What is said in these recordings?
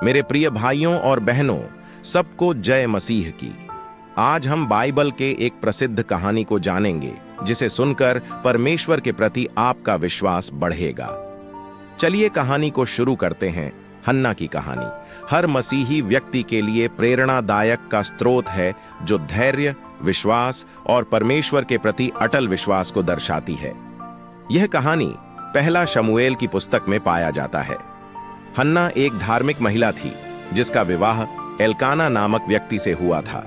मेरे प्रिय भाइयों और बहनों, सबको जय मसीह की। आज हम बाइबल के एक प्रसिद्ध कहानी को जानेंगे जिसे सुनकर परमेश्वर के प्रति आपका विश्वास बढ़ेगा। चलिए कहानी को शुरू करते हैं। हन्ना की कहानी हर मसीही व्यक्ति के लिए प्रेरणादायक का स्रोत है, जो धैर्य, विश्वास और परमेश्वर के प्रति अटल विश्वास को दर्शाती है। यह कहानी पहला शमूएल की पुस्तक में पाया जाता है। हन्ना एक धार्मिक महिला थी जिसका विवाह एल्काना नामक व्यक्ति से हुआ था।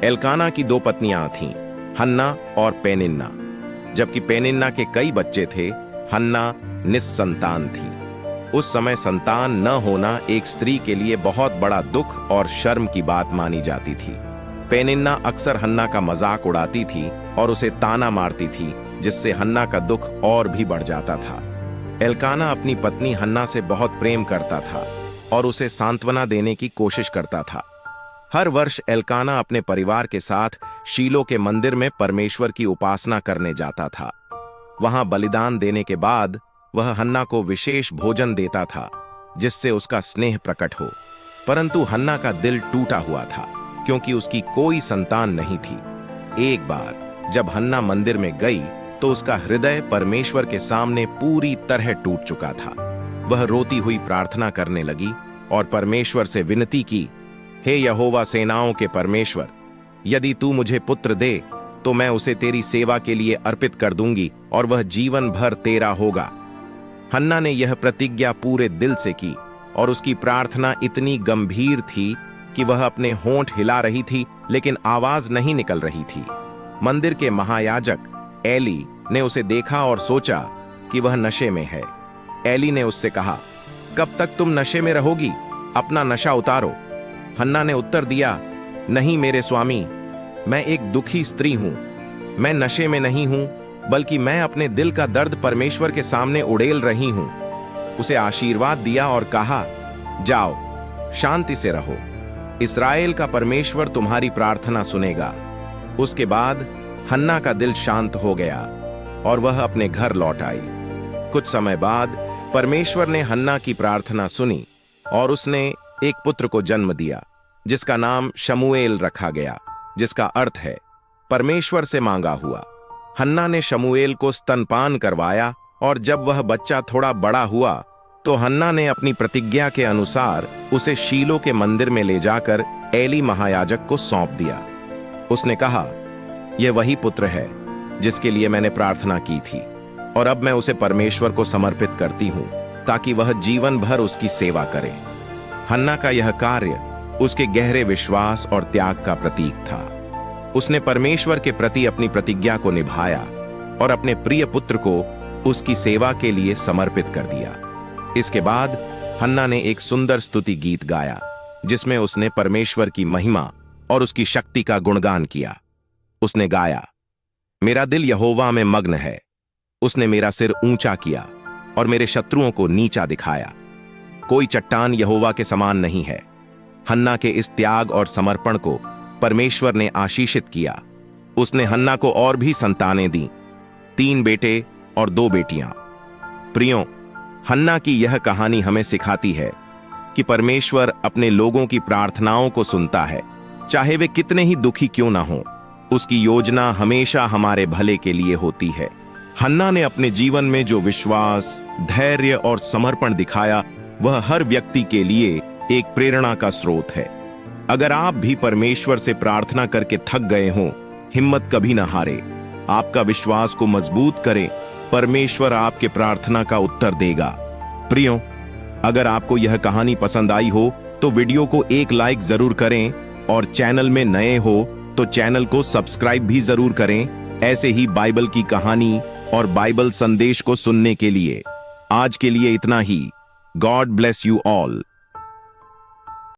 एल्काना की दो पत्नियां थीं, हन्ना और पेनिन्ना। जबकि पेनिन्ना के कई बच्चे थे, हन्ना निस्संतान थी। उस समय संतान न होना एक स्त्री के लिए बहुत बड़ा दुख और शर्म की बात मानी जाती थी। पेनिन्ना अक्सर हन्ना का मजाक उड़ाती थी और उसे ताना मारती थी, जिससे हन्ना का दुख और भी बढ़ जाता था। एल्काना अपनी पत्नी हन्ना से बहुत प्रेम करता था और उसे सांत्वना देने की कोशिश करता था। हर वर्ष एल्काना अपने परिवार के साथ शीलो के मंदिर में परमेश्वर की उपासना करने जाता था। वहां बलिदान देने के बाद वह हन्ना को विशेष भोजन देता था, जिससे उसका स्नेह प्रकट हो। परंतु हन्ना का दिल टूटा हुआ था क्योंकि उसकी कोई संतान नहीं थी। एक बार जब हन्ना मंदिर में गई तो उसका हृदय परमेश्वर के सामने पूरी तरह टूट चुका था। वह रोती हुई प्रार्थना करने लगी और परमेश्वर से विनती की, हे यहोवा सेनाओं के परमेश्वर, यदि तू मुझे पुत्र दे तो मैं उसे तेरी सेवा के लिए अर्पित कर दूंगी और वह जीवन भर तेरा होगा। हन्ना ने यह प्रतिज्ञा पूरे दिल से की और उसकी प्रार्थना इतनी गंभीर थी कि वह अपने होंठ हिला रही थी, लेकिन आवाज नहीं निकल रही थी। मंदिर के महायाजक एली ने उसे देखा और सोचा कि वह नशे में है। एली ने उससे कहा, कब तक तुम नशे में रहोगी? अपना नशा उतारो। हन्ना ने उत्तर दिया, नहीं मेरे स्वामी, मैं एक दुखी स्त्री हूं। मैं नशे में नहीं हूं, बल्कि मैं अपने दिल का दर्द परमेश्वर के सामने उड़ेल रही हूं। उसे आशीर्वाद दिया और कहा, जाओ, शांति से रहो। इस्राएल का परमेश्वर तुम्हारी प्रार्थना सुनेगा। उसके बाद हन्ना का दिल शांत हो गया और वह अपने घर लौट आई। कुछ समय बाद परमेश्वर ने हन्ना की प्रार्थना सुनी और उसने एक पुत्र को जन्म दिया, जिसका नाम शमूएल रखा गया, जिसका अर्थ है परमेश्वर से मांगा हुआ। हन्ना ने शमूएल को स्तनपान करवाया और जब वह बच्चा थोड़ा बड़ा हुआ तो हन्ना ने अपनी प्रतिज्ञा के अनुसार उसे शीलो के मंदिर में ले जाकर एली महायाजक को सौंप दिया। उसने कहा, यह वही पुत्र है जिसके लिए मैंने प्रार्थना की थी और अब मैं उसे परमेश्वर को समर्पित करती हूं ताकि वह जीवन भर उसकी सेवा करे। हन्ना का यह कार्य उसके गहरे विश्वास और त्याग का प्रतीक था। उसने परमेश्वर के प्रति अपनी प्रतिज्ञा को निभाया और अपने प्रिय पुत्र को उसकी सेवा के लिए समर्पित कर दिया। इसके बाद हन्ना ने एक सुंदर स्तुति गीत गाया, जिसमें उसने परमेश्वर की महिमा और उसकी शक्ति का गुणगान किया। उसने गाया, मेरा दिल यहोवा में मग्न है। उसने मेरा सिर ऊंचा किया और मेरे शत्रुओं को नीचा दिखाया। कोई चट्टान यहोवा के समान नहीं है। हन्ना के इस त्याग और समर्पण को परमेश्वर ने आशीषित किया। उसने हन्ना को और भी संतानें दी, 3 बेटे और 2 बेटियां। प्रियों, हन्ना की यह कहानी हमें सिखाती है कि परमेश्वर अपने लोगों की प्रार्थनाओं को सुनता है, चाहे वे कितने ही दुखी क्यों ना हों। उसकी योजना हमेशा हमारे भले के लिए होती है। हन्ना ने अपने जीवन में जो विश्वास, धैर्य और समर्पण दिखाया, वह हर व्यक्ति के लिए एक प्रेरणा का स्रोत है। अगर आप भी परमेश्वर से प्रार्थना करके थक गए हों, हिम्मत कभी न हारे। आपका विश्वास को मजबूत करें। परमेश्वर आपके प्रार्थना का उत्तर देगा। प्रियों, अगर आपको यह कहानी पसंद आई हो तो वीडियो को एक लाइक जरूर करें और चैनल में नए हो तो चैनल को सब्सक्राइब भी जरूर करें, ऐसे ही बाइबल की कहानी और बाइबल संदेश को सुनने के लिए। आज के लिए इतना ही। God bless you all.